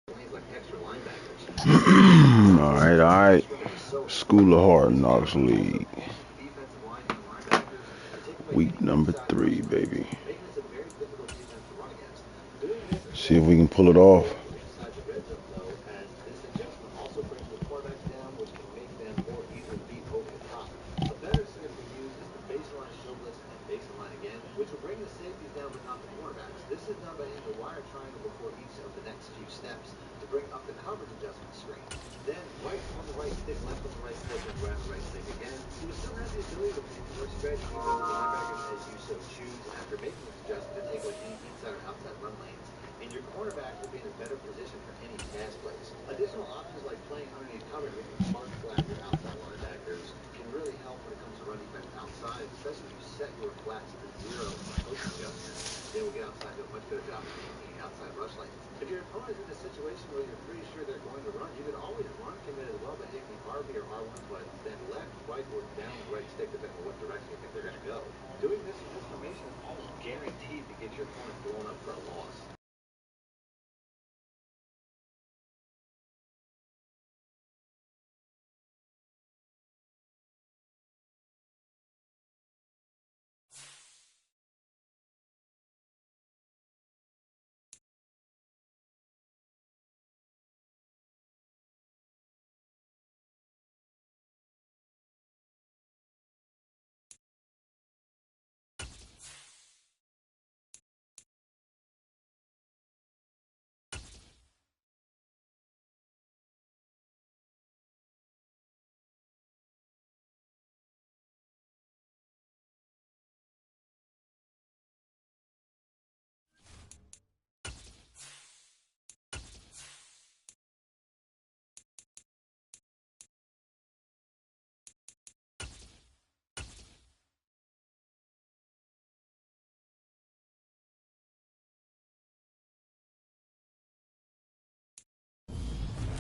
All right. School of Hard Knocks League. Week number 3, baby. See if we can pull it off.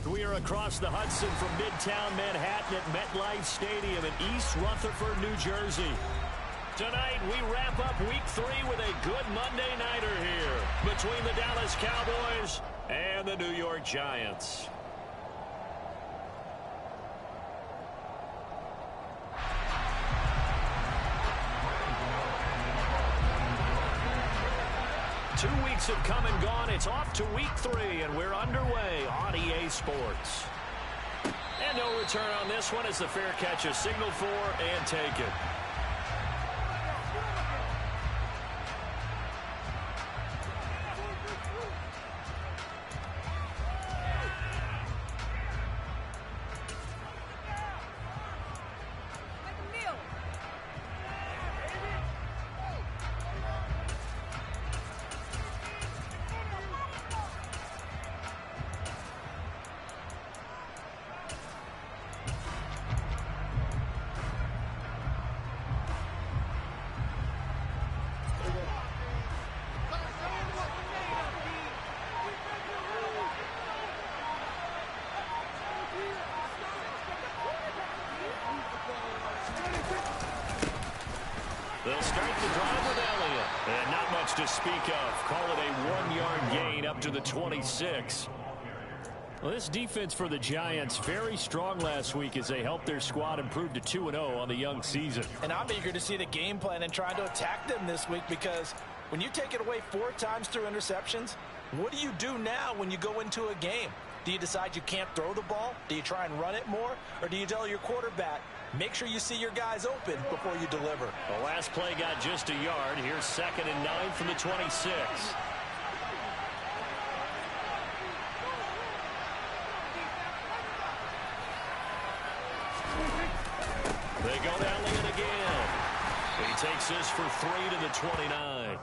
We are across the Hudson from Midtown Manhattan at MetLife Stadium in East Rutherford, New Jersey. Tonight, we wrap up Week 3 with a good Monday nighter here between the Dallas Cowboys and the New York Giants. Two weeks have come and gone. It's off to Week 3, and we're underway on EA Sports. And no return on this one as the fair catch is signaled for and taken. They'll start the drive with Elliott. And not much to speak of. Call it a 1-yard gain up to the 26. Well, this defense for the Giants, very strong last week as they helped their squad improve to 2-0 on the young season. And I'm eager to see the game plan and trying to attack them this week, because when you take it away 4 times through interceptions, what do you do now when you go into a game? Do you decide you can't throw the ball? Do you try and run it more? Or do you tell your quarterback, make sure you see your guys open before you deliver? The last play got just a yard. Here's 2nd and 9 from the 26. They go to Elliott again. He takes this for 3 to the 29.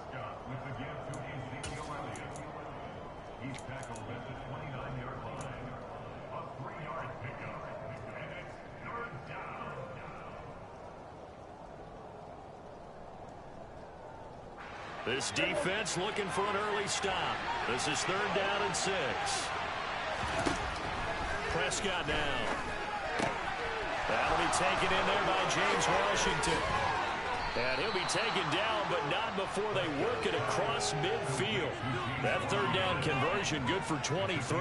This defense looking for an early stop. This is 3rd down and 6. Prescott now. That'll be taken in there by James Washington. And he'll be taken down, but not before they work it across midfield. That third down conversion good for 23.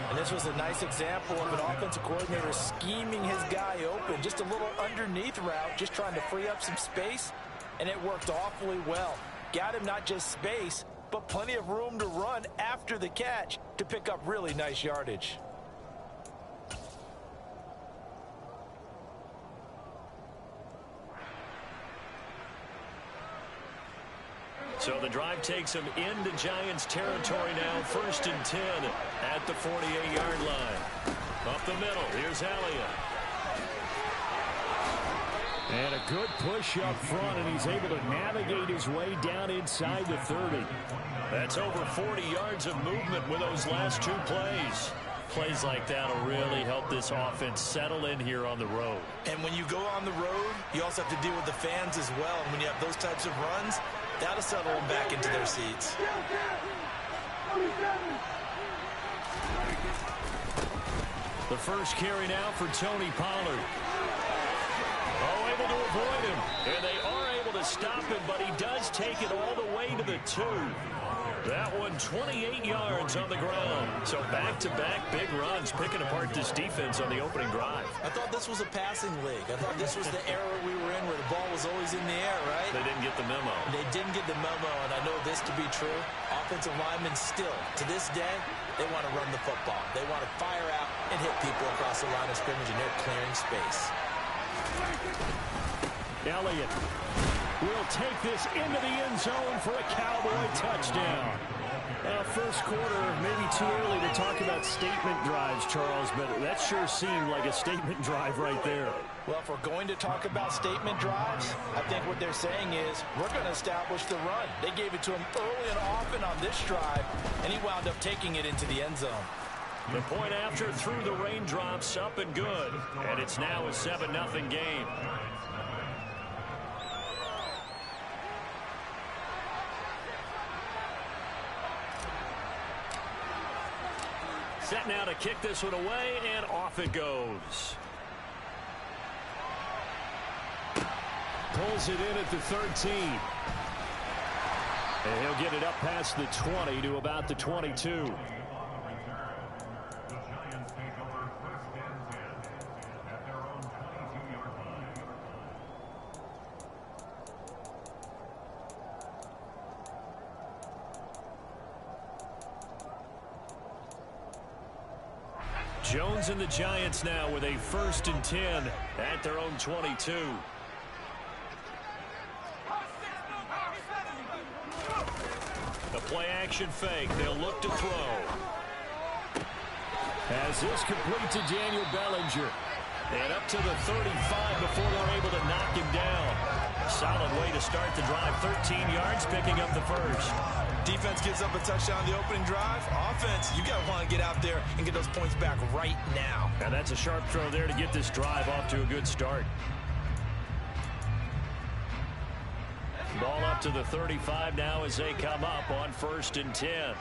And this was a nice example of an offensive coordinator scheming his guy open. Just a little underneath route, just trying to free up some space, and it worked awfully well. Got him not just space, but plenty of room to run after the catch to pick up really nice yardage. So the drive takes them into Giants territory now. 1st and 10 at the 48-yard line. Up the middle, here's Elliott. And a good push up front, and he's able to navigate his way down inside the 30. That's over 40 yards of movement with those last 2 plays. Plays like that will really help this offense settle in here on the road. And when you go on the road, you also have to deal with the fans as well. And when you have those types of runs, that'll settle them back into their seats. The first carry now for Tony Pollard. Oh, able to avoid him. And they are able to stop him, but he does take it all the way to the 2. That one 28 yards on the ground. So back-to-back big runs, picking apart this defense on the opening drive. I thought this was a passing league. I thought this was the era we were in where the ball was always in the air, right? They didn't get the memo. They didn't get the memo, and I know this to be true. Offensive linemen still, to this day, they want to run the football. They want to fire out and hit people across the line of scrimmage, and they're clearing space. Elliott will take this into the end zone for a Cowboy touchdown. First quarter, maybe too early to talk about statement drives, Charles, but that sure seemed like a statement drive right there. Well, if we're going to talk about statement drives, I think what they're saying is we're going to establish the run. They gave it to him early and often on this drive, and he wound up taking it into the end zone. The point after through the raindrops, up and good, and it's now a 7-0 game. Set now to kick this one away, and off it goes. Pulls it in at the 13. And he'll get it up past the 20 to about the 22. Jones and the Giants now with a 1st and 10 at their own 22. The play-action fake. They'll look to throw. As this complete to Daniel Bellinger. And up to the 35 before they're able to knock him down. Solid way to start the drive. 13 yards, picking up the first. Defense gives up a touchdown on the opening drive. Offense, you got to want to get out there and get those points back right now. And that's a sharp throw there to get this drive off to a good start. Ball up to the 35 now as they come up on 1st and 10.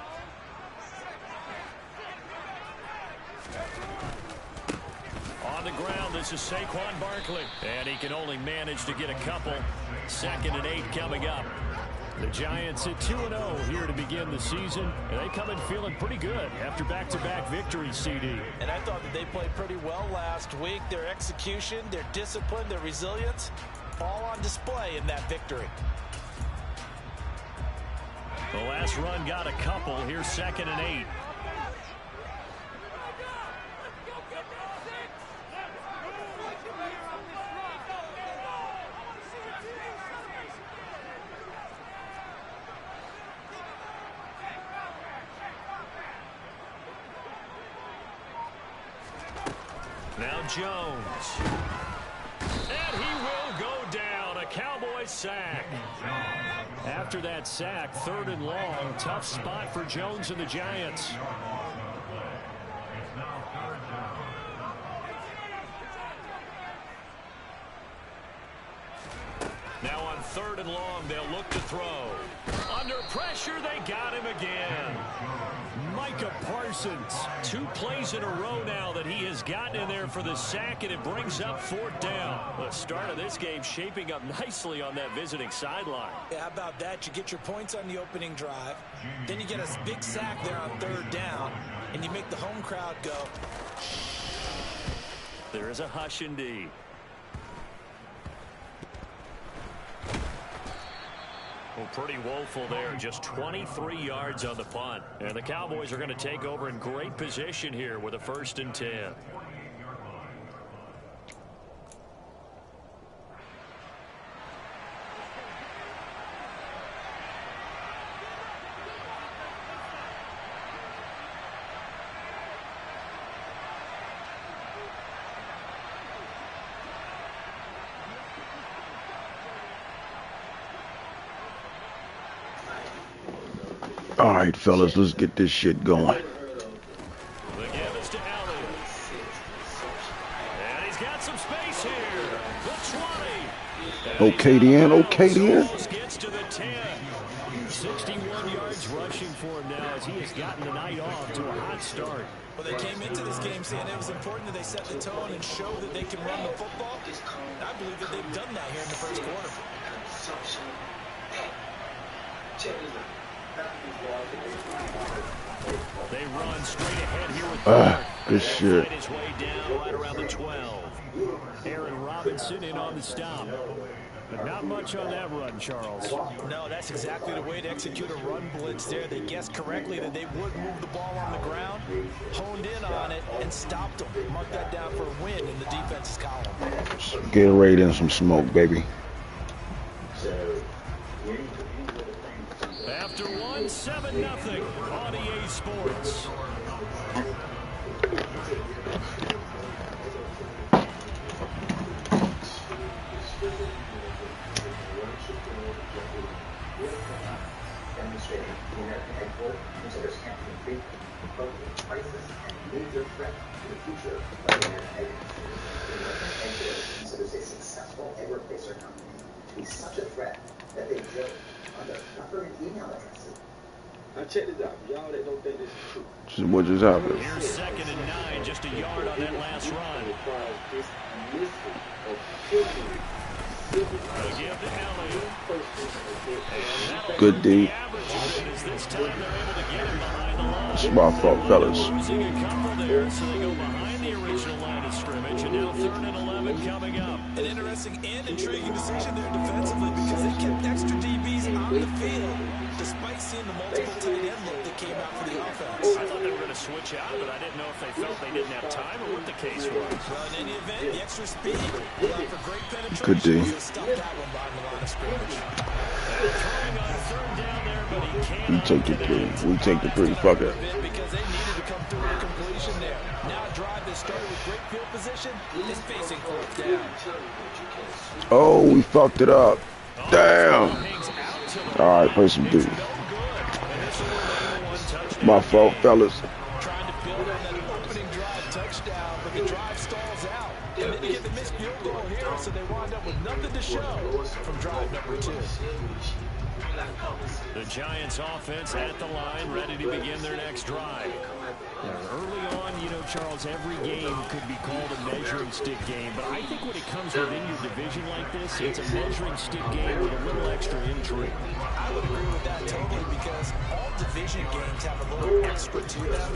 On the ground, this is Saquon Barkley. And he can only manage to get a couple. 2nd and 8 coming up. The Giants at 2-0 here to begin the season. And they come in feeling pretty good after back-to-back victories, CD. And I thought that they played pretty well last week. Their execution, their discipline, their resilience, all on display in that victory. The last run got a couple. Here's 2nd and 8. Now Jones. And he will go down. A Cowboy sack. After that sack, 3rd and long. Tough spot for Jones and the Giants. Now on 3rd and long, they'll look to throw. Under pressure, they got him again. Might Micah Parsons. 2 plays in a row now that he has gotten in there for the sack, and it brings up 4th down. The start of this game shaping up nicely on that visiting sideline. Yeah, how about that? You get your points on the opening drive. Then you get a big sack there on 3rd down, and you make the home crowd go. There is a hush indeed. Well, pretty woeful there. Just 23 yards on the punt. And the Cowboys are going to take over in great position here with a 1st and 10. All right, fellas, let's get this shit going. The give is to Elliott. And he's got some space here. The 20. Okay, then. Okay, then. Almost gets to the 10. 61 yards rushing for him now as he has gotten the night off to a hot start. Well, they came into this game saying it was important that they set the tone and show that they can run the football. I believe that they've done that here in the first quarter. They run straight ahead here with Good shit. his way down right around the 12. Aaron Robinson in on the stop. But not much on that run, Charles. No, that's exactly the way to execute a run blitz there. They guessed correctly that they would move the ball on the ground, honed in on it, and stopped them. Mark that down for a win in the defense's column. Get right in some smoke, baby. After 1, 7-0 on EA Sports. He's such a threat that they joke on the government email addresses. Now check this out, y'all that don't think this is true. What just happened? Here's 2nd and 9, just a yard on that last run. Again to Elliott. Good D. This time they're able to get him behind the line. It's my fault, fellas. Losing a couple there, so they go behind the original line of scrimmage, and now 3rd and 11 coming up. An interesting and intriguing decision there defensively because they kept extra DBs on the field despite seeing the multiple tight end look that came out for the offense. I thought they were going to switch out, but I didn't know if they felt they didn't have time or what the case was. Well, in any event, the extra speed allowed for great penetration. Good D. So stop that one behind the line of scrimmage. Throwing on 3rd down there, but he can't. We take the three. We take the three. Fuck it. Because they needed to come through with a completion there. Now a drive that started with great field position is facing 4th down. Oh, we fucked it up. Damn. All right, play some D. My fault, fellas. Trying to build on that opening drive touchdown, but the drive stalls out. And then you get the missed field goal here, so they wind up with nothing to show from drive number 2. The Giants offense at the line, ready to begin their next drive. Early on, you know, Charles, every game could be called a measuring stick game, but I think when it comes within your division like this, it's a measuring stick game with a little extra intrigue. I would agree with that totally because all division games have a little extra to them.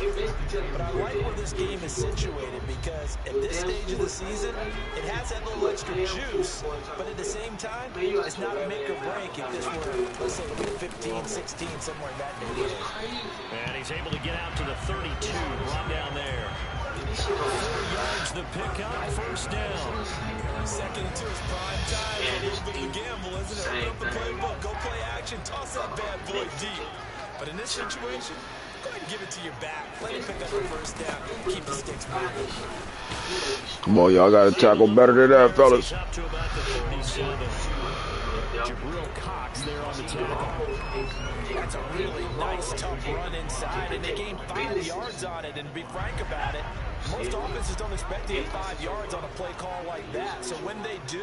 But I like where this game is situated because at this stage of the season, it has that little extra juice, but at the same time, it's not a make or break if this were, let's say, 15, 16, somewhere in that neighborhood. And he's able to get out to the 32, run down there. 4 yards the pickup, 1st down. 2nd and 2 is prime time. A little bit of a gamble, isn't it? Open up the playbook, go play action, toss that bad boy deep. But in this situation, go ahead and give it to your back. Let him pick up the 1st down. Keep the sticks moving. Come on, y'all got to tackle better than that, fellas. Up to about the 37. Jabril Cox there on the tackle. That's a really nice, tough run inside, and they gained 5 yards on it. And to be frank about it, most offenses don't expect to get 5 yards on a play call like that. So when they do,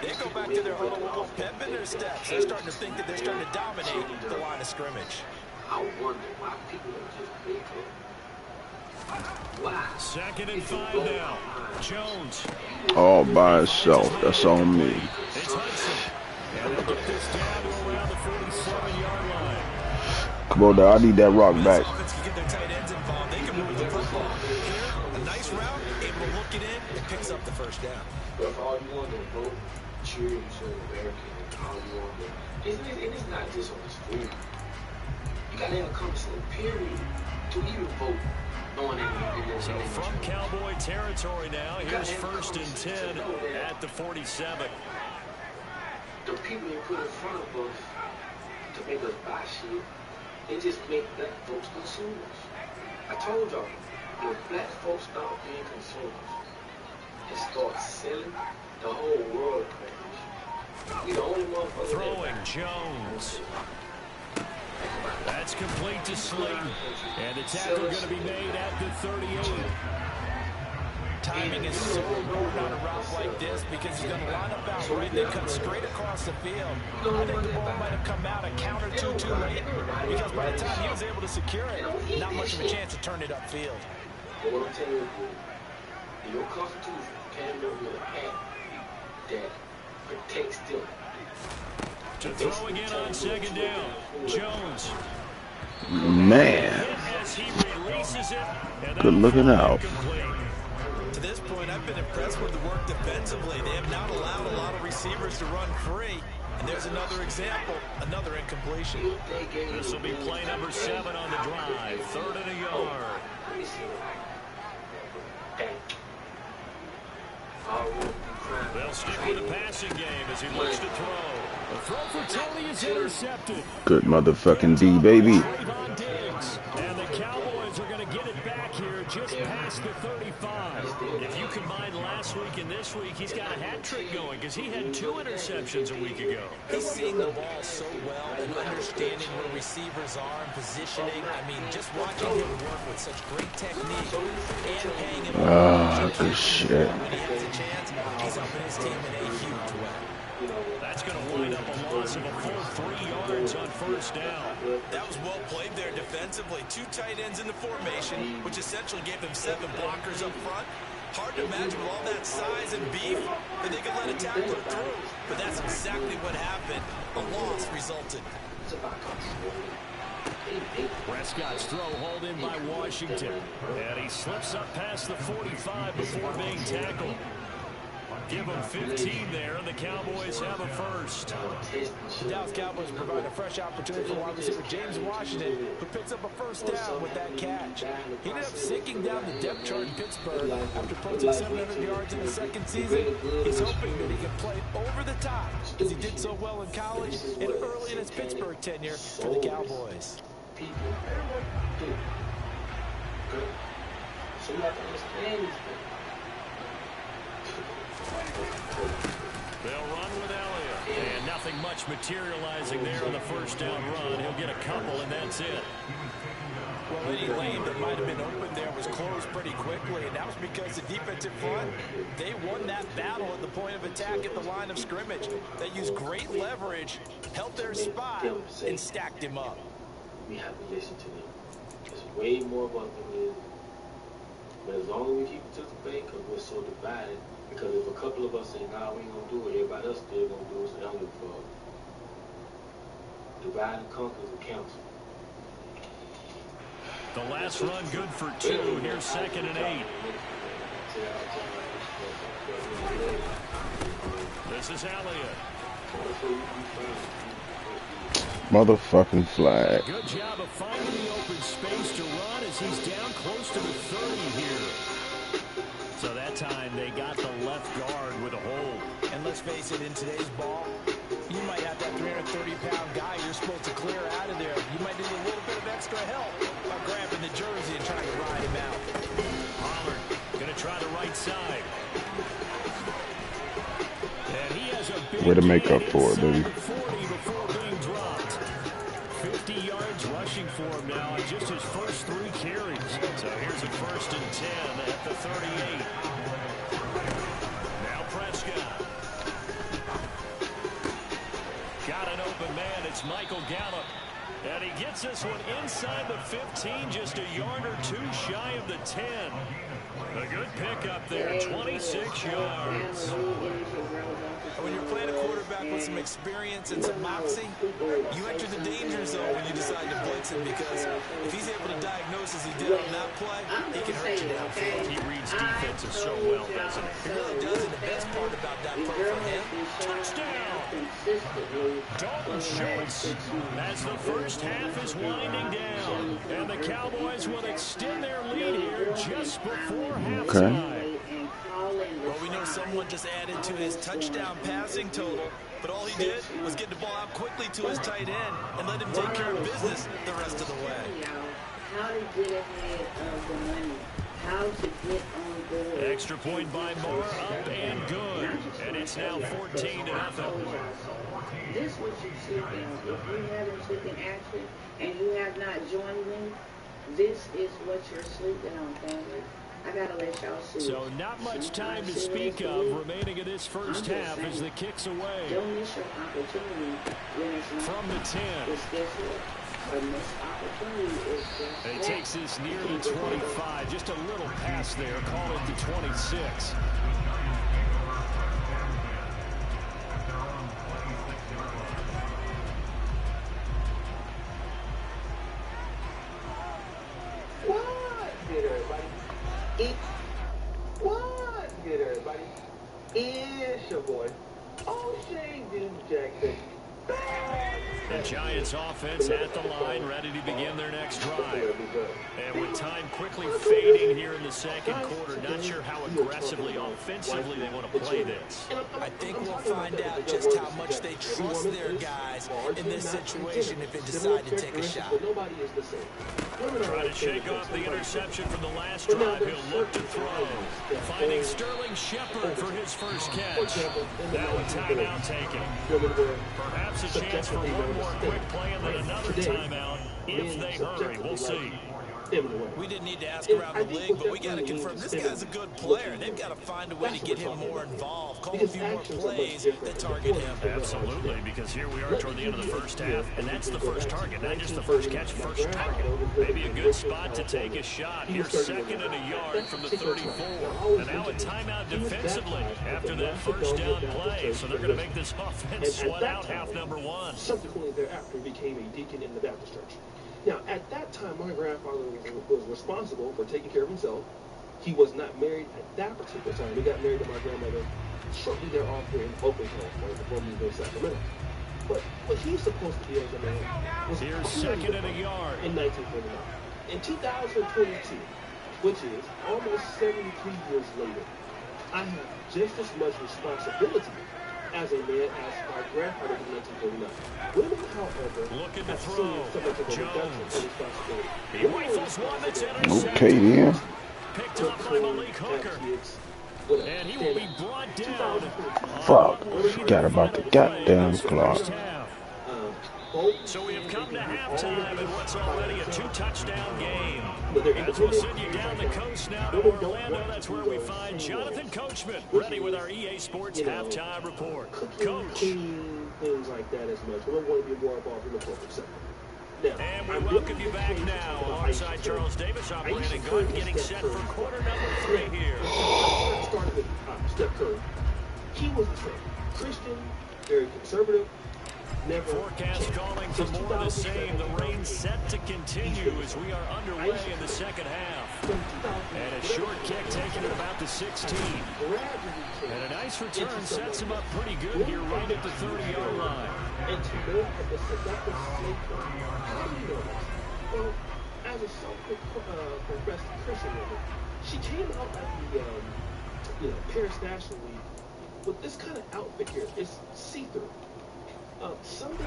they go back to their little pep in their steps. They're starting to think that they're starting to dominate the line of scrimmage. I wonder why people don't just wake up. Why? 2nd and 5 now. Jones. All by itself. That's on me. It's Hudson. And they'll get this down to around the 47-yard line. Come on now, I need that rock back. This offense can get their tight ends involved. They can move the football. Here, a nice route, able to look it in, and picks up the first down. But all you want to vote, cheer each other, American, all you want to. It's not just on the street. You got to have a conversation, period, to even vote on it. So from Cowboy territory now, here's 1st and 10 at the 47. The people they put in front of us to make us buy shit, they just make black folks consumers. I told y'all, if black folks start being consumers and start selling, the whole world crash. We the only motherfuckers. Throwing Jones. That's complete to Slayton. And the tackle going to be made at the 38. Timing is so important on a route like this because he's going to line up out right. They cut straight across the field. I think the ball might have come out a count or two too late because by the time he was able to secure it, not much of a chance to turn it upfield. But what I'm telling you, in your Constitution, can't live with a act that protects them. To throw again on 2nd down, Jones. Man. As he releases it, and Good looking out. To this point, I've been impressed with the work defensively. They have not allowed a lot of receivers to run free. And there's another example, another incompletion. This will be play number 7 on the drive. 3rd and a yard. They'll stick with the passing game as he looks to throw. The throw for Tony is intercepted. Good motherfucking D, baby. And the Cowboys are going to get it back here just past the 35. If you combine last week and this week, he's got a hat trick going because he had 2 interceptions a week ago. He's seeing the ball so well and understanding where receivers are and positioning. I mean, just watching him work with such great technique and paying him. Good shit. When he has a chance, he's helping his team in a huge way. That's going to wind up a loss of a full 3 yards on 1st down. That was well played there defensively. 2 tight ends in the formation, which essentially gave them 7 blockers up front. Hard to imagine with all that size and beef that they could let a tackler through. But that's exactly what happened. A loss resulted. Prescott's throw hauled in by Washington. And he slips up past the 45 before being tackled. Give them 15 there, and the Cowboys have a first. The Dallas Cowboys provide a fresh opportunity for wide receiver James Washington, who picks up a first down with that catch. He ended up sinking down the depth chart in Pittsburgh after posting 700 yards in the 2nd season. He's hoping that he can play over the top, as he did so well in college and early in his Pittsburgh tenure for the Cowboys. So you have to understand these things. They'll run with Elliott. And nothing much materializing there on the 1st down run. He'll get a couple, and that's it. Well, any lane that might have been open there was closed pretty quickly, and that was because the defensive front, they won that battle at the point of attack at the line of scrimmage. They used great leverage, held their spot, and stacked him up. We have to listen to them. There's way more about them than. But as long as we keep participating, because we're so divided, because if a couple of us say, nah, we ain't going to do it, everybody else still going to do it, so they don't give a fuck. Divide and conquer is a council. The last run good for 2. Here's 2nd and 8. This is Elliott. Motherfucking flag. Good job of finding the open space to run as he's down close to the 30 here. So that time they got the left guard with a hold. And let's face it, in today's ball, you might have that 330-pound guy you're supposed to clear out of there. You might need a little bit of extra help by grabbing the jersey and trying to ride him out. Pollard going to try the right side. And he has a big way to make up for it, baby. 40 before being dropped. 50 yards rushing for him now on just his first 3 carries. So here's a 1st and 10 at the 38. Now Prescott. Got an open man. It's Michael Gallup. And he gets this one inside the 15, just a yard or two shy of the 10. A good pickup there, 26 yards. When you're playing a quarterback with some experience and some moxie, you enter the danger zone when you decide to blitz him, because if he's able to diagnose as he did on that play, he can hurt you downfield. He reads defenses so well, doesn't he? He really does, and the best part about that play for him, Touchdown! Dalton Schultz as the first half is winding down. And the Cowboys will extend their lead here just before halftime. well, we know someone just added to his touchdown passing total, but all he did was get the ball out quickly to his tight end and let him take care of business the rest of the way. How to get ahead of the money. How to get on board. Extra point by Moore, up and good. And it's now 14-0. This is what you see now. If you haven't taken action and you have not joined me, this is what you're sleeping on, family. I gotta let y'all see. So not much time to speak of remaining in this first half as the kick's away. Don't miss your opportunity when it's not. From the 10. It's guess what? A missed opportunity is just He takes this near the 25. Just a little pass there. Call it the 26. What? Good, everybody. It's your boy, O'Shea Jackson. The Giants offense at the line, ready to begin their next drive. And with time quickly fading here in the second quarter, not sure how aggressively, offensively they want to play this. I think we'll find out just how much they trust their guys in this situation if they decide to take a shot. Trying to shake off the interception from the last drive. He'll look to throw. Finding Sterling Shepard for his first catch. Now a timeout taken. Perhaps a chance for one more quick play and then another timeout if they hurry. We'll see. We didn't need to ask around the league, but we got to confirm this guy's a good player. They've got to find a way to get him more involved, call a few more plays that target him. Absolutely, because here we are toward the end of the first half, and that's the first target, not just the first catch, first target. Maybe a good spot to take a shot. Here's second and a yard from the 34. And now a timeout defensively after that first down play, so they're going to make this offense sweat out half number one. Subsequently thereafter became a deacon in the Baptist church. Now, at that time, my grandfather was responsible for taking care of himself. He was not married at that particular time. He got married to my grandmother shortly thereafter in Oakland, California, before we moved to Sacramento. But what he's supposed to be as a man was here's second and a yard in 1949. In 2022, which is almost 73 years later, I have just as much responsibility as a man as my grandfather did in 1949. Women, however, looking to have throw. seen some of the Jones. responsibility. He rifles one that's intercepted. Okay, then. Picked up by Malik Hooker. And he will be brought down. Fuck. Forgot about the goddamn clock. So we have come to halftime in what's already a two-touchdown game. As we'll send you down the coast now to Orlando, that's where we find Jonathan Coachman, ready with our EA Sports halftime report. Coach. Things like that as much. We don't want to be more involved in the corporate sector. And we welcome you back now alongside Charles Davis, operating gun, getting set for quarter number 3 here. Let's start with Steph Curry. He was the same. Christian, very conservative. Never Forecast changed. calling for more of the same. The rain set to continue as we are underway in the second half. And a short kick taken at about the 16. And a nice return sets him up pretty good here right at the 30-yard line. And to know that the seductive slave how do you know this? Well, as a self-professed Christian woman, she came out at the Paris National Week with this kind of outfit here. It's see-through.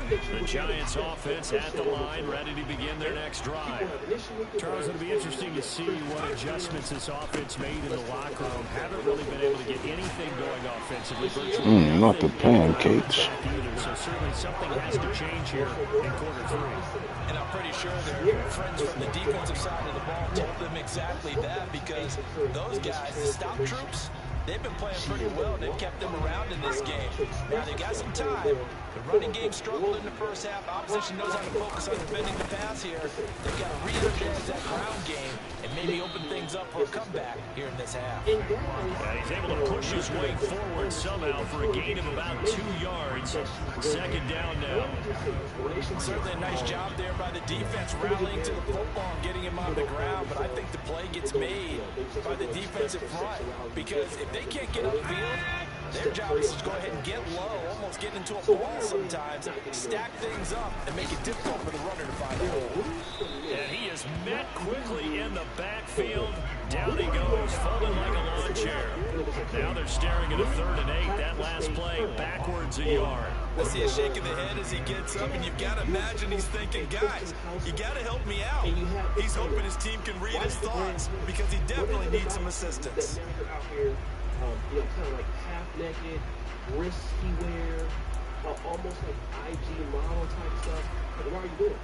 The Giants offense at the line, ready to begin their next drive. Charles, it'll be interesting to see what adjustments this offense made in the locker room. Haven't really been able to get anything going offensively. Not the pancakes. So certainly something has to change here in quarter 3. And I'm pretty sure their friends from the defensive side of the ball told them exactly that, because those guys, the stop troops, they've been playing pretty well, and they've kept them around in this game. Now, they got some time. The running game struggled in the first half. Opposition knows how to focus on defending the pass here. They've got to re-energize that ground game and maybe open things up for a comeback here in this half. He's able to push his way forward somehow for a gain of about 2 yards. Second down now. Certainly a nice job there by the defense rallying to the football and getting him on the ground, but I think the play gets made by the defensive front, because if they can't get upfield, their job is to go ahead and get low, almost get into a ball sometimes, stack things up, and make it difficult for the runner to find a hole. And he is met quickly in the backfield. Down he goes, folding like a lawn chair. Now they're staring at a 3rd and 8. That last play backwards a yard. I see a shake of the head as he gets up, and you've got to imagine he's thinking, guys, you got to help me out. He's hoping his team can read his thoughts, because he definitely needs some assistance. You know, kind of like half-naked, risky wear, almost like IG model type stuff. Like, what are you doing?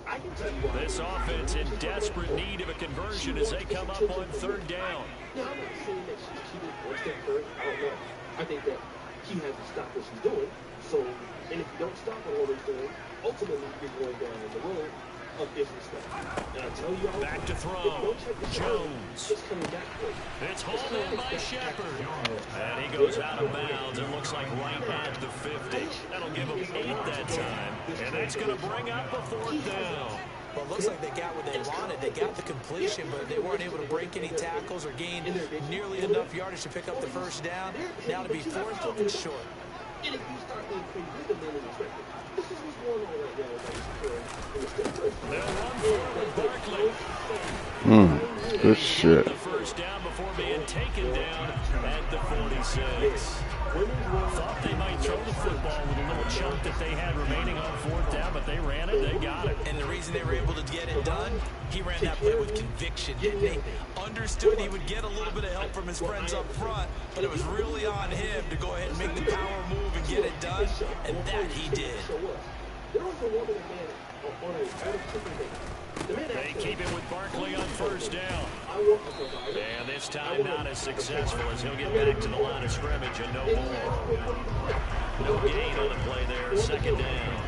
I can tell you why. This offense in desperate need of a conversion as they come up on 3rd down. Now, I'm not saying that she's cheating or step first. I don't know. I think that she has to stop what she's doing. So, and if you don't stop what she's doing, ultimately you're going down the road of disrespect. And I tell you all, back to throw. Jones. It's coming back quick. It's hauled in by Shepard. And he goes out of bounds. It looks like right at the 50. That'll give him 8 that time. And that's going to bring up a 4th down. Well, it looks like they got what they wanted. They got the completion, but they weren't able to break any tackles or gain nearly enough yardage to pick up the 1st down. Now to be 4th and short. And if you start being pretty good, then it's expected. This is what's going on right now. They'll run forward with Barkley. Good shit. The 1st down before being taken down at the 46. Thought they might throw the football with a little chunk that they had remaining on 4th down, but they ran it, they got it. And the reason they were able to get it done, he ran that play with conviction, didn't he? Understood he would get a little bit of help from his friends up front, but it was really on him to go ahead and make the power move and get it done, and that he did. They keep it with Barkley on 1st down. And this time not as successful as he'll get back to the line of scrimmage and no more. No gain on the play there, 2nd down.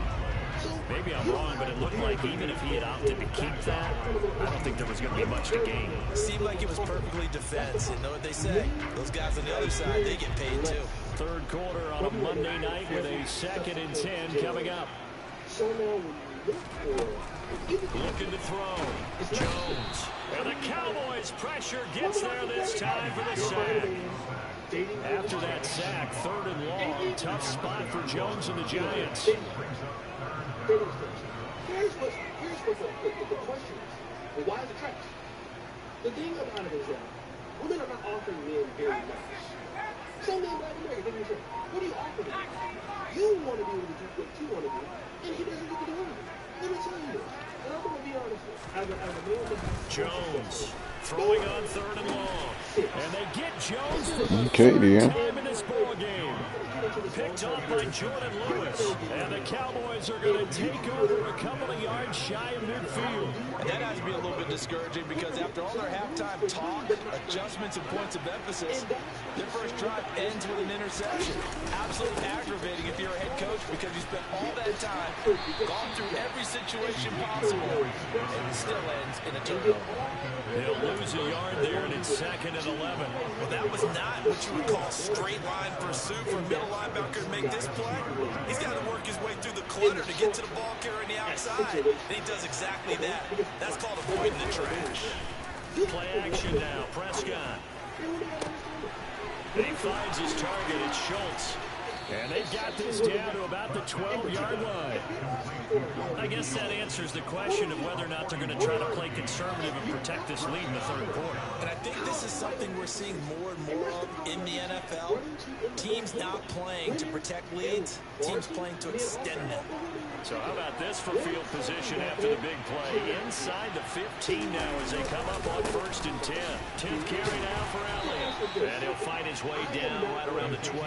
Maybe I'm wrong, but it looked like even if he had opted to keep that, I don't think there was going to be much to gain. Seemed like it was perfectly defense. You know what they say? Those guys on the other side, they get paid too. 3rd quarter on a Monday night with a 2nd and 10 coming up. Looking to throw. Jones. And the Cowboys pressure gets there this time for the sack. After that sack, 3rd and long. Tough spot for Jones and the Giants. Here's what the question is. Well, why is it trash? The thing about it is that women are not offering men very much. Some men like America, they say, what do you offer me? You want to be able to do what you want to do, and he doesn't get to do anything. Let me tell you this, and I'm going to be honest with you. As a man that Jones throwing on 3rd and long. And they get Jones for the Okay, 3rd time in this ball game. Picked off by Jordan Lewis. And the Cowboys are going to take over a couple of yards shy of midfield. And that has to be a little bit discouraging, because after all their halftime talk, adjustments, and points of emphasis, their first drive ends with an interception. Absolutely aggravating if you're a head coach, because you spent all that time, gone through every situation possible, and it still ends in a turnover. They'll lose a yard there, and it's 2nd and 11. Well, that was not what you would call straight line pursuit for a middle linebacker to make this play. He's got to work his way through the clutter to get to the ball carrier on the outside, and he does exactly that. That's called avoiding the trash. Play action now. Prescott. He finds his target. It's Schultz. And they've got this down to about the 12-yard line. I guess that answers the question of whether or not they're going to try to play conservative and protect this lead in the 3rd quarter. And I think this is something we're seeing more and more of in the NFL. Teams not playing to protect leads, teams playing to extend them. So how about this for field position after the big play? Inside the 15 now as they come up on 1st and 10. 10th carry now for Elliott. And he'll fight his way down right around the 12.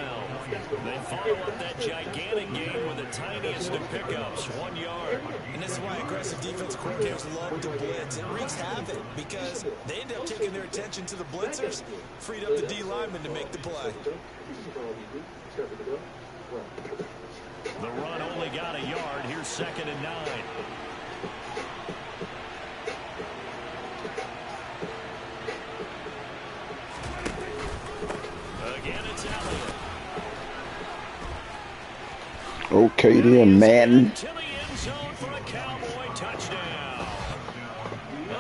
They follow up that gigantic gain with the tiniest of pickups, 1 yard. And this is why aggressive defensive coordinators love to blitz. It wreaks havoc because they end up taking their attention to the blitzers, freed up the D lineman to make the play. The run only got a yard. Here's 2nd and 9. Again, it's Elliott. Okay then, Madden. To the end zone for a Cowboy touchdown.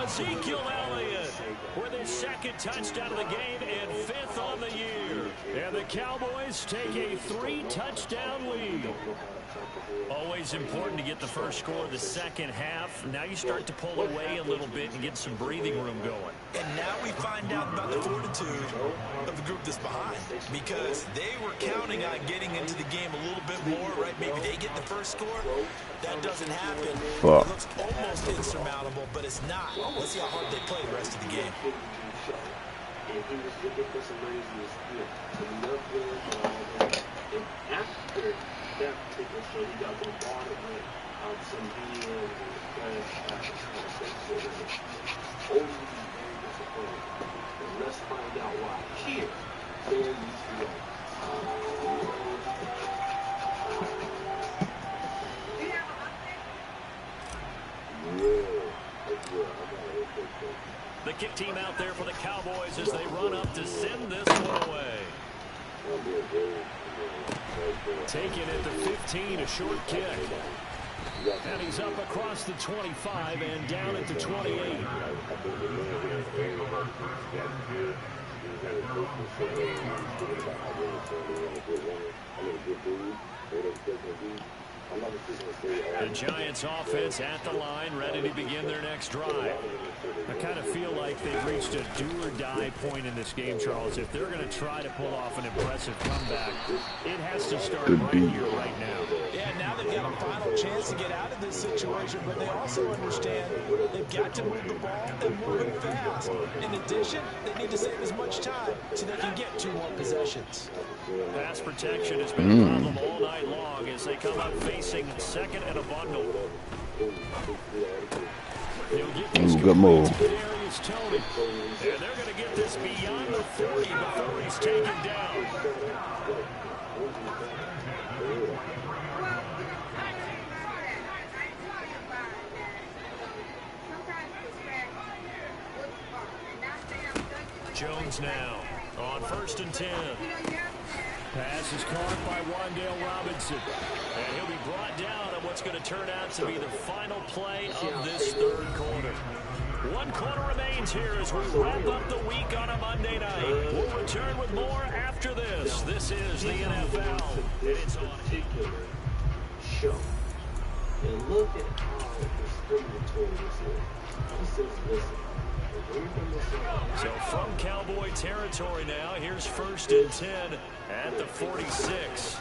Ezekiel Elliott with his 2nd touchdown of the game and 5th on the year. And the Cowboys take a 3-touchdown lead. Always important to get the first score of the second half. Now you start to pull away a little bit and get some breathing room going. And now we find out about the fortitude of the group that's behind, because they were counting on getting into the game a little bit more, right? Maybe they get the first score. That doesn't happen. Fuck. It looks almost insurmountable, but it's not. Let's see how hard they play the rest of the game. And he was looking for some ways he was and after that particular show, he got bombarded with some videos and flash so it was overly very disappointing. And let's find out why. Here, there needs to go. The kick team out there for the Cowboys as they run up to send this one away. Taking it to 15, a short kick. And he's up across the 25 and down at the 28. The Giants offense at the line, ready to begin their next drive. I kind of feel like they've reached a do-or-die point in this game, Charles. If they're going to try to pull off an impressive comeback, it has to start right here, right now. Yeah, now they've got a final chance to get out of this situation, but they also understand they've got to move the ball and move it fast. In addition, they need to save as much time so they can get 2 more possessions. Pass protection has been a problem all night long as they come up facing 2nd and a bundle. Good move. And they're going to get this beyond the 40 before he's taken down. Jones now on 1st and 10. Pass is caught by Wan'Dale Robinson. And he'll be brought down on what's going to turn out to be the final play of this 3rd quarter. 1 quarter remains here as we wrap up the week on a Monday night. We'll return with more after this. This is the NFL. And it's on. Particular show. And look at how discriminatory this is. He says, listen. So from Cowboy territory now, here's 1st and 10 at the 46.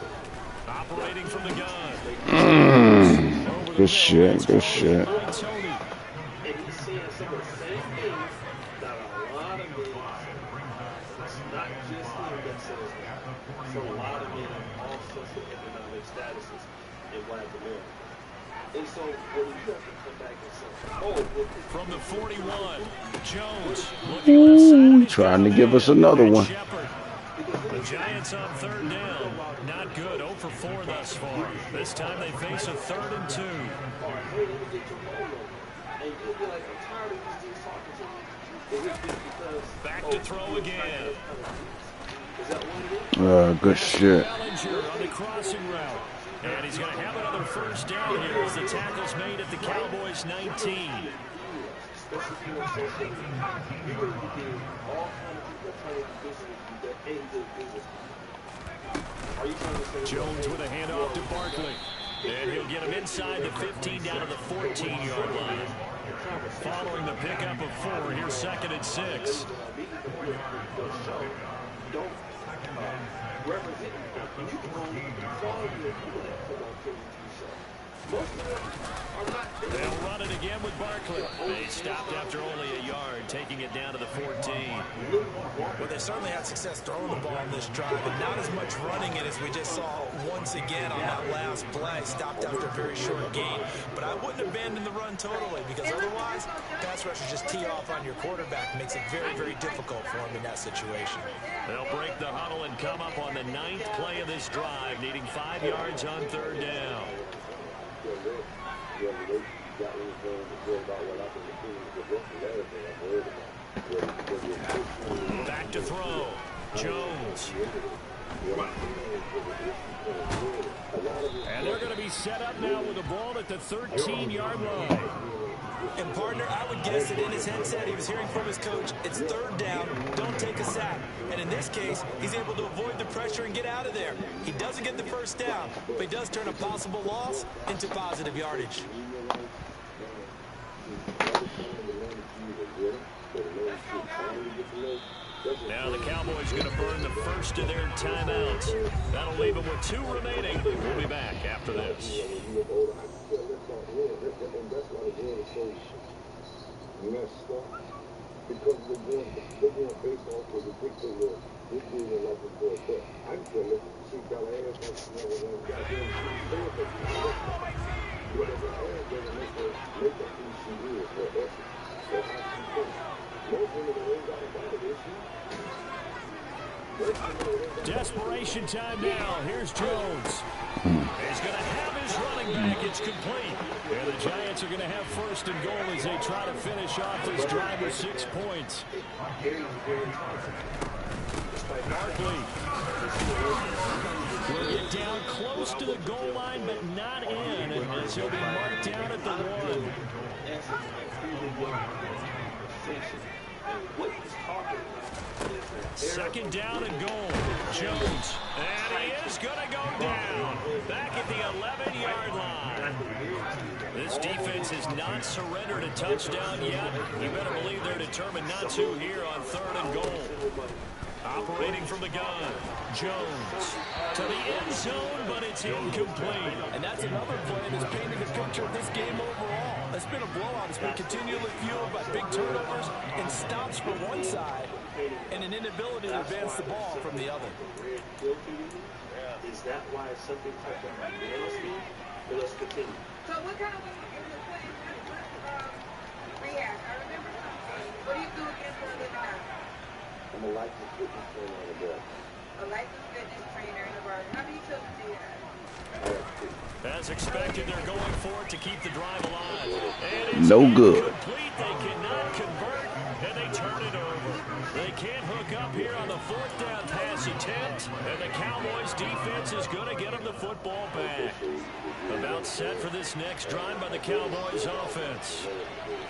Operating from the gun. Good shit, good shit. And he's saying some of the same things that a lot of men say. It's not just him that says that. So a lot of men of all socioeconomic statuses in Black America. And so when you have to come back and say, oh, from the 41, Jones Ooh, trying to give us another one. The Giants on 3rd down. Not good. 0 for 4 thus far. This time they face a 3rd and 2. Back to throw again. Good shit. On the crossing route. And he's going to have another 1st down here as the tackle's made at the Cowboys 19. Jones with a handoff to Barkley. And he'll get him inside the 15 down to the 14-yard line. Following the pickup of 4, here's 2nd and 6. They'll run it again with Barkley. They stopped after only a yard, taking it down to the 14. Well, they certainly had success throwing the ball on this drive, but not as much running it as we just saw once again on that last play. Stopped after a very short gain. But I wouldn't abandon the run totally, because otherwise, pass rushers just tee off on your quarterback. Makes it very, very difficult for him in that situation. They'll break the huddle and come up on the 9th play of this drive, needing 5 yards on 3rd down. Back to throw. Jones. And they're going to be set up now with the ball at the 13-yard line. And, partner, I would guess that in his headset he was hearing from his coach, it's 3rd down, don't take a sack. And in this case, he's able to avoid the pressure and get out of there. He doesn't get the 1st down, but he does turn a possible loss into positive yardage. Now the Cowboys going to burn the first of their timeouts. That'll leave them with 2 remaining. We'll be back after this. Desperation time now. Here's Jones. He's going to have his running back. It's complete. And the Giants are going to have 1st and goal as they try to finish off this drive with 6 points. Barkley will get down close to the goal line, but not in, as he'll be marked down at the 1. 2nd down and goal. Jones. And he is going to go down. Back at the 11-yard line. This defense has not surrendered a touchdown yet. You better believe they're determined not to here on 3rd and goal. Operating from the gun. Jones to the end zone, but it's incomplete. And that's another play that's painted a picture of this game overall. It's been a blowout. It's been continually fueled by big turnovers and stops from one side and an inability to advance the ball from the other. Is that why something like that nasty? But let's continue. So what kind of react? I remember something. What do you do against the other guy? I'm a licensed fitness trainer on the board. A licensed fitness trainer in the bar. How many children do you have? As expected, they're going for it to keep the drive alive. And it's no good. Complete. They cannot convert, and they turn it over. They can't hook up here on the 4th down pass attempt, and the Cowboys defense is going to get them the football back. About set for this next drive by the Cowboys offense.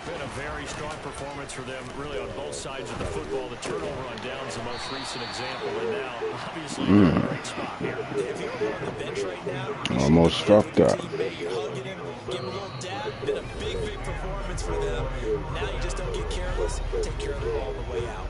Been a very strong performance for them, really, on both sides of the football. The turnover on downs the most recent example, and now, obviously, in a great spot here. If you're on the bench right now, Almost struck up. hugging him, give him a little dab. Been a big, big performance for them. Now you just don't get careless. Take care of the ball on the way out.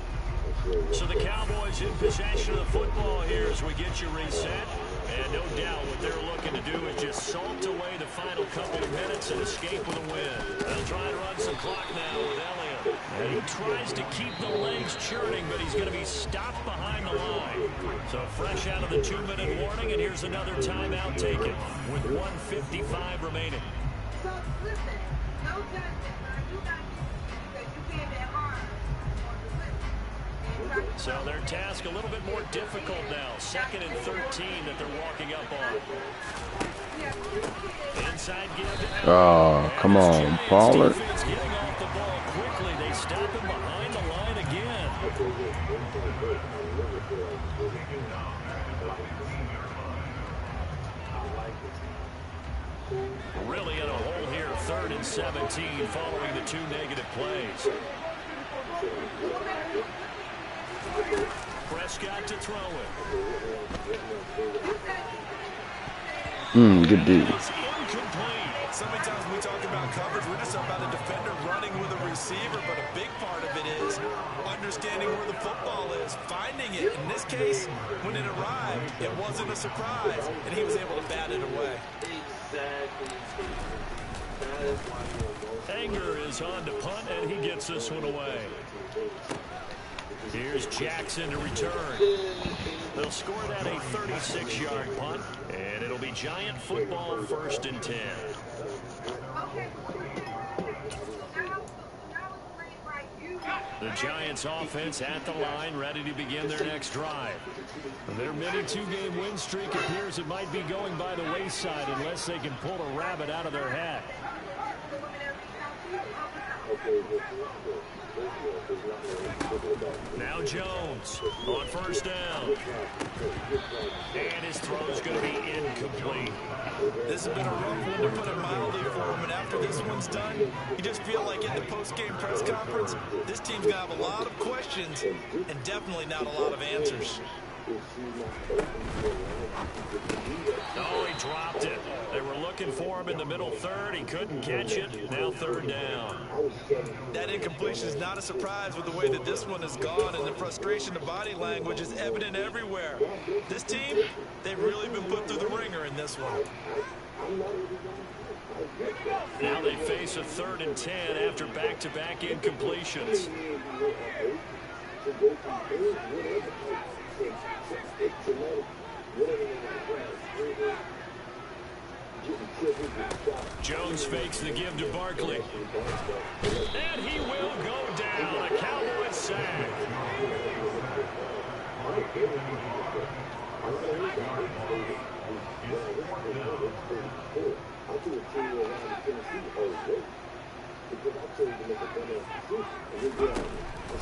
So the Cowboys in possession of the football here as we get you reset. And no doubt what they're looking to do is just salt away the final couple of minutes and escape with a win. They'll try to run some clock now with Elliott. And he tries to keep the legs churning, but he's going to be stopped behind the line. So fresh out of the 2-minute warning, and here's another timeout taken with 1:55 remaining. So listen, no judgment. You got because you came in hard on the list. So their task a little bit more difficult now. 2nd and 13 that they're walking up on. Inside give. Oh, come on, Pollard. Getting off the ball quickly. They stop him behind the line again. Really in a hole here. 3rd and 17 following the 2 negative plays. Prescott to throw it. Good deal. It's incomplete. So many times when we talk about coverage, we're just about a defender running with a receiver, but a big part of it is understanding where the football is, finding it. In this case, when it arrived, it wasn't a surprise, and he was able to bat it away. Anger is on to punt, and he gets this one away. Here's Jackson to return. They'll score that a 36-yard punt, and it'll be Giant football, 1st and 10. The Giants offense at the line, ready to begin their next drive. Their mini 2-game win streak appears it might be going by the wayside unless they can pull a rabbit out of their hat. Now Jones on 1st down. And his throw's going to be incomplete. This has been a rough one, to put it mildly, for him. And after this one's done, you just feel like in the post-game press conference, this team's going to have a lot of questions and definitely not a lot of answers. Oh, he dropped it. They were looking for him in the middle third. He couldn't catch it. Now 3rd down. That incompletion is not a surprise with the way that this one has gone, and the frustration, the body language is evident everywhere. This team, they've really been put through the ringer in this one. Now they face a 3rd and 10 after back-to-back incompletions. Jones fakes the give to Barkley. And he will go down. A Cowboys sack.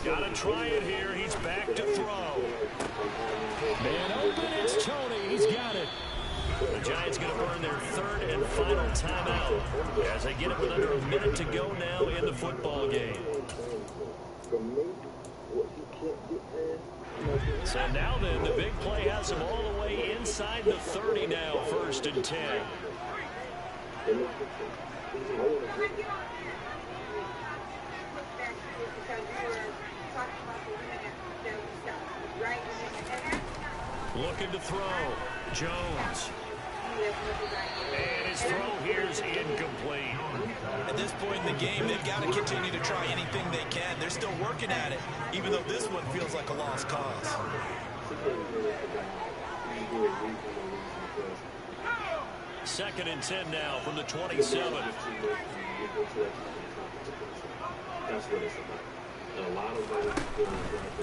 Got to try it here. He's back to throw. Man open, it's Tony. He's got it. The Giants going to burn their 3rd and final timeout as they get it with under a minute to go now in the football game. So now then, the big play has them all the way inside the 30 now, 1st and 10. Looking to throw. Jones. And his throw here is incomplete. At this point in the game, they've got to continue to try anything they can. They're still working at it, even though this one feels like a lost cause. Second and 10 now from the 27.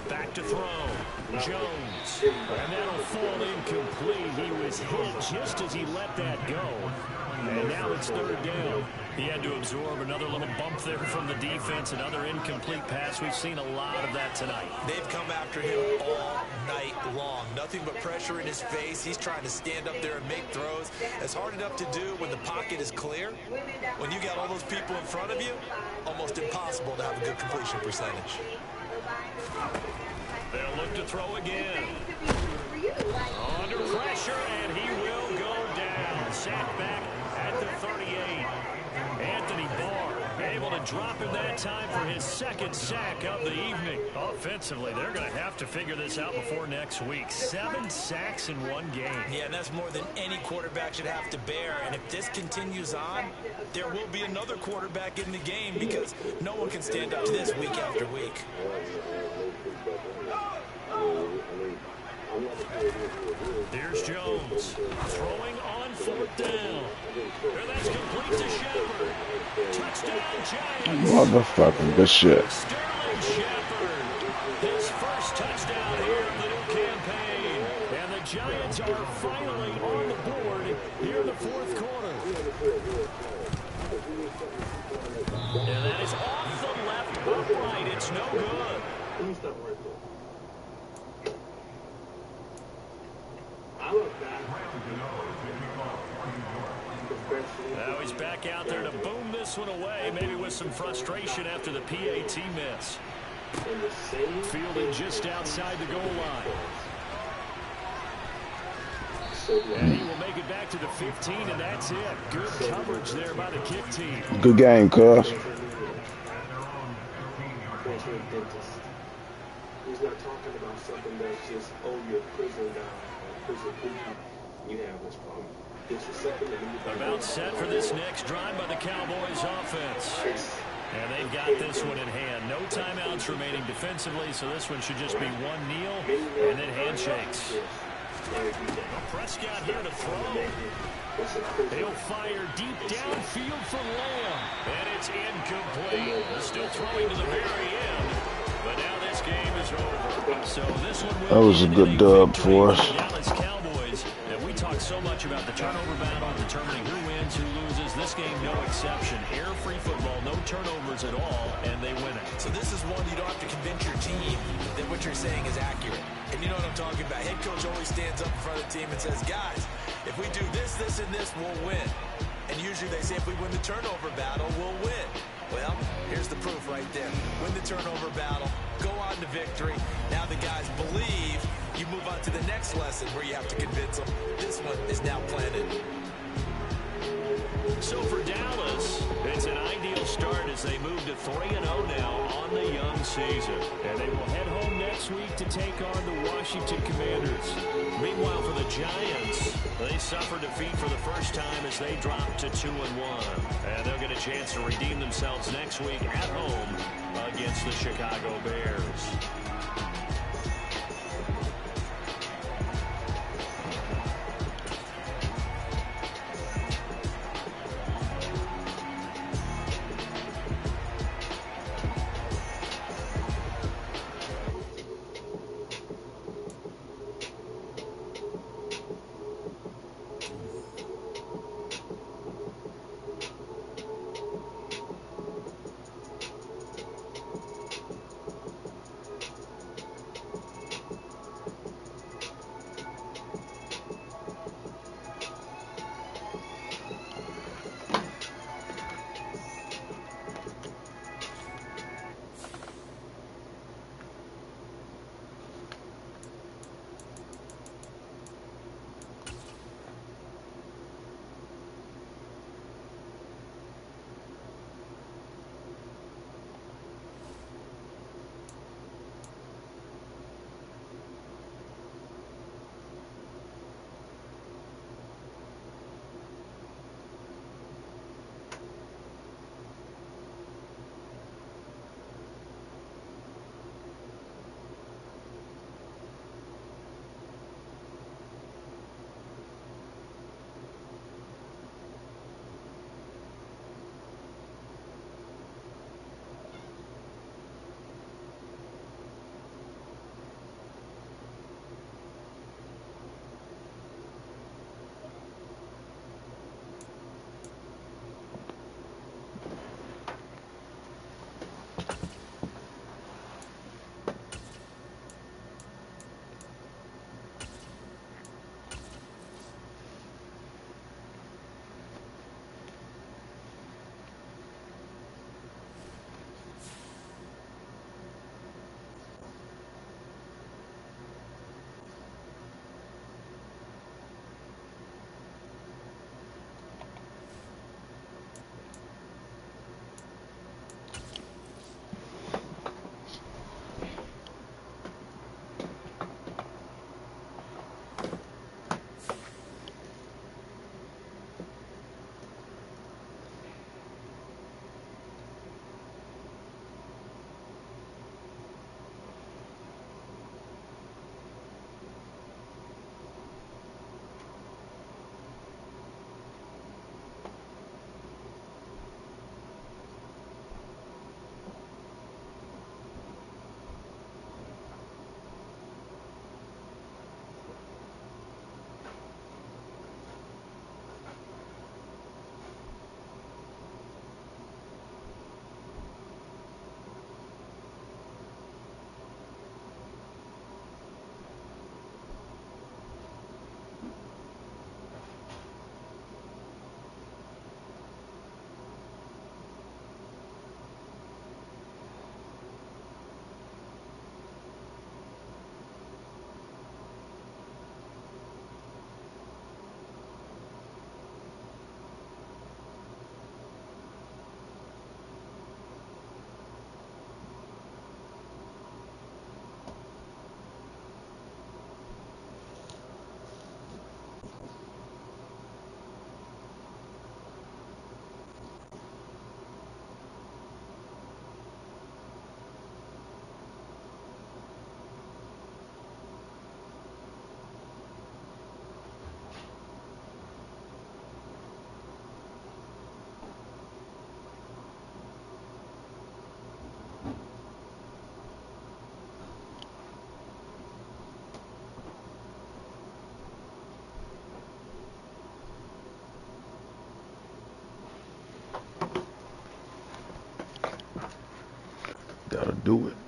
Back to throw. Jones. And that'll fall incomplete. He was hit just as he let that go. And now it's 3rd down. He had to absorb another little bump there from the defense. Another incomplete pass. We've seen a lot of that tonight. They've come after him all night long. Nothing but pressure in his face. He's trying to stand up there and make throws. It's hard enough to do when the pocket is clear. When you got all those people in front of you, almost impossible to have a good completion percentage. They'll look to throw again. Under pressure, and he will go down. Sacked back at the 38. Anthony Barr able to drop him that time for his 2nd sack of the evening. Offensively, they're going to have to figure this out before next week. 7 sacks in one game. Yeah, and that's more than any quarterback should have to bear. And if this continues on, there will be another quarterback in the game because no one can stand up to this week after week. Here's Jones throwing on 4th down. And that's complete to Shepard. Touchdown Giants. Motherfucking good shit. Sterling Shepard. His first touchdown here of the new campaign. And the Giants are finally on the board here in the 4th quarter. And that is off the left upright. It's no good. Now he's back out there to boom this one away, maybe with some frustration after the PAT miss. Fielded just outside the goal line. And he will make it back to the 15, and that's it. Good coverage there by the kick team. Good game, cuz. He's not talking about something that's just, oh, you're prison guy or prison cookie. You have this problem. It's the second About set for this next drive by the Cowboys offense. And they've got this one in hand. No timeouts remaining defensively, so this one should just be one kneel and then handshakes. Prescott here to throw. He'll fire deep downfield for Lamb. And it's incomplete. Still throwing to the very end. But now this game is over. So this one will That was a good dub for us. Dallas Cowboys. And we talk so much about the turnover battle, determining who wins, who loses. This game, no exception. Air-free football, no turnovers at all, and they win it. So this is one you don't have to convince your team that what you're saying is accurate. And you know what I'm talking about. Head coach always stands up in front of the team and says, guys, if we do this, this, and this, we'll win. And usually they say if we win the turnover battle, we'll win. Well, here's the proof right there. Win the turnover battle, go on to victory. Now the guys believe. You move on to the next lesson where you have to convince them. This one is now planted. So for Dallas, it's an ideal start as they move to 3-0 now on the young season. And they will head home next week to take on the Washington Commanders. Meanwhile, for the Giants, they suffered defeat for the first time as they dropped to 2-1. And they'll get a chance to redeem themselves next week at home against the Chicago Bears. do it.